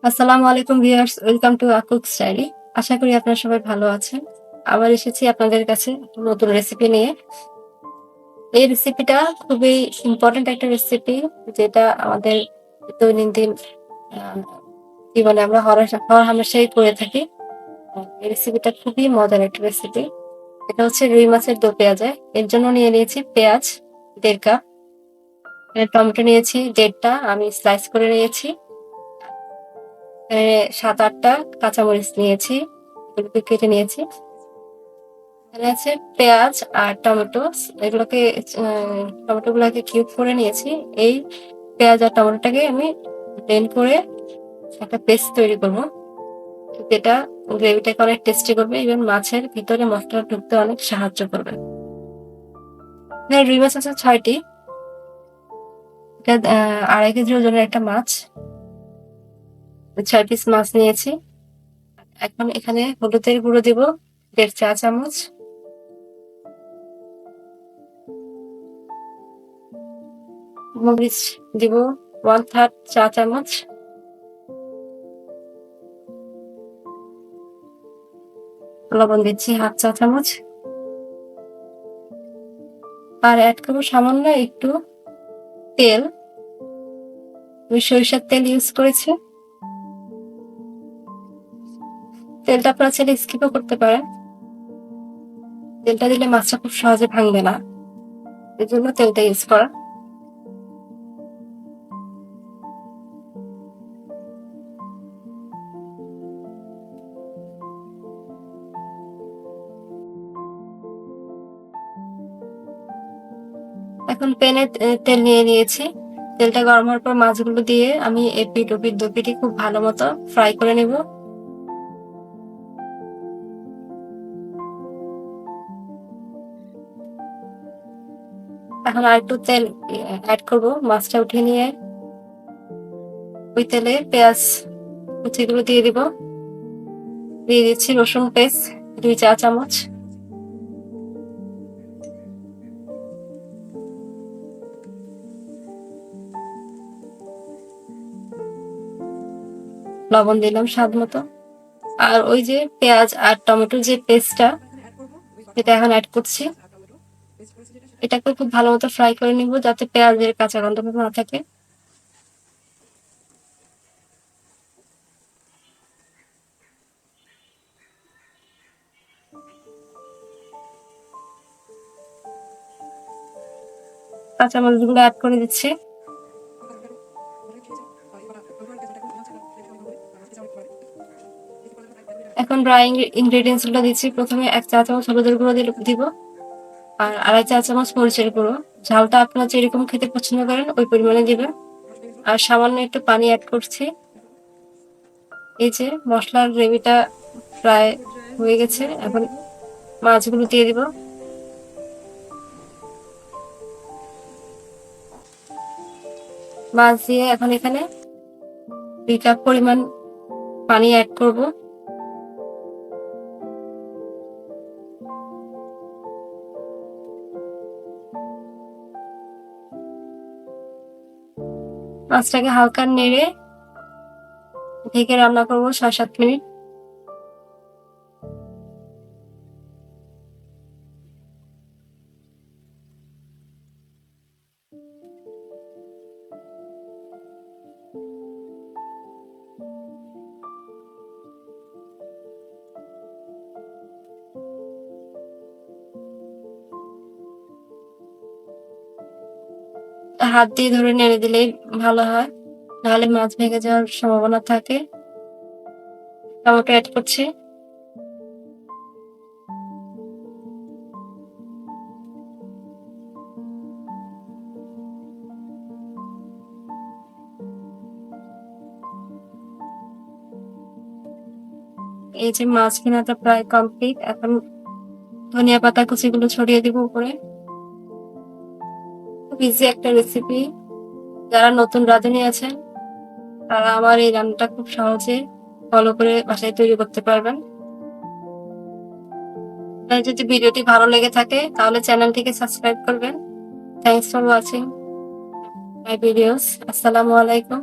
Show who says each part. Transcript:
Speaker 1: আসসালামু আলাইকুম viewers, welcome to cooks diary. আশা করি আপনারা সবাই ভালো আছেন। আবার এসেছি আপনাদের কাছে নতুন রেসিপি নিয়ে। এই রেসিপিটা খুবই ইম্পোর্টেন্ট একটা রেসিপি, যেটা আমাদের দৈনন্দিন আ জীবনে আমরা হরহামেশাই করে থাকি। এই রেসিপিটা খুবই মজার একটা রেসিপি। এটা হচ্ছে রুই মাছের দো পেঁয়াজা। এর জন্য নিয়ে নিয়েছি পেঁয়াজ ১.৫ কাপ, টমেটো নিয়েছি ১.৫ টা, আমি স্লাইস করে নিয়েছি। ৭-৮ টা কাঁচামরিচ নিয়েছি, এগুলোকে কেটে নিয়েছি। এখানে আছে পেঁয়াজ আর টমেটো, এগুলোকে টমেটোগুলোকে কিউব করে নিয়েছি। এই পেঁয়াজ আর টমেটোটাকে আমি ব্লেন্ড করে একটা পেস্ট তৈরি করব, যেটা গ্রেভিটাকে অনেক টেস্টি করবে, এবং মাছের ভিতরে মশলা ঢুকতে অনেক সাহায্য করবে। এখানে রুই মাছ আছে ৬টি। এটা ২.৫ কেজি ওজনের একটা মাছ। ৬ পিস মাছ নিয়েছি। এখন এখানে হলুদের গুঁড়ো দিব ১.৫ চা চামচ, মরিচ দিব 1/3 চা চামচ, লবণ দিচ্ছি 1/2 চা চামচ, আর অ্যাড করবো সামান্য একটু তেল। আমি সরিষার তেল ইউজ করেছি। তেলটা আপনারা চাইলে স্কিপও করতে পারেন। তেলটা দিলে মাছটা খুব সহজে ভাঙবে না, এজন্য তেলটা ইউজ করা। এখন প্যানে তেল নিয়ে নিয়েছি। তেলটা গরম হওয়ার পর মাছগুলো দিয়ে আমি এপিঠ ওপিঠ দুপিঠই খুব ভালো মতো ফ্রাই করে নেব। এখন আর একটু তেল অ্যাড করব। মাছটা উঠিয়ে নিয়ে ওই তেলে পেঁয়াজ কুচিগুলো দিয়ে দিব। দিয়ে দিচ্ছি রসুন পেস্ট 2 চা চামচ, লবণ দিলাম স্বাদ মতো। আর ওই যে পেঁয়াজ আর টমেটোর যে পেস্টটা, এটা এখন অ্যাড করছি। এটাকে খুব ভালো মতো ফ্রাই করে নিব, যাতে পেঁয়াজের কাঁচা গন্ধটা না থাকে। কাঁচামরিচগুলো অ্যাড করে দিচ্ছি। এখন ড্রাই ইনগ্রেডিয়েন্টস গুলো দিচ্ছি। প্রথমে 1 চা চামচ হলুদের গুঁড়ো দিব, আর 2.5 চা চামচ মরিচের গুঁড়ো। ঝালটা আপনারা যেরকম খেতে পছন্দ করেন ওই পরিমাণে দিবেন। আর সামান্য একটু পানি অ্যাড করছি। এই যে মশলার গ্রেভিটা প্রায় হয়ে গেছে, এখন মাছগুলো দিয়ে দিব। মাছ দিয়ে এখন এখানে 2 কাপ পরিমাণ পানি অ্যাড করব। মাছটাকে হালকা নেড়ে ঢেকে রান্না করব ৬-৭ মিনিট। হাত দিয়ে ধরে নেড়ে দিলেই ভালো হয়, নাহলে মাছ ভেঙে যাওয়ার সম্ভাবনা থাকে। টমেটো অ্যাড করছি। এই যে মাছ ভুনাটা প্রায় কমপ্লিট। এখন ধনিয়া পাতা কুচিগুলো ছড়িয়ে দিব উপরে। খুব ইজি একটা রেসিপি। যারা নতুন রাঁধুনি আছেন, তারা আমার এই রান্নাটা খুব সহজে ফলো করে বাসায় তৈরি করতে পারবেন। আপনার যদি ভিডিওটি ভালো লেগে থাকে তাহলে চ্যানেলটিকে সাবস্ক্রাইব করবেন। Thanks for watching my videos. আসসালামু আলাইকুম।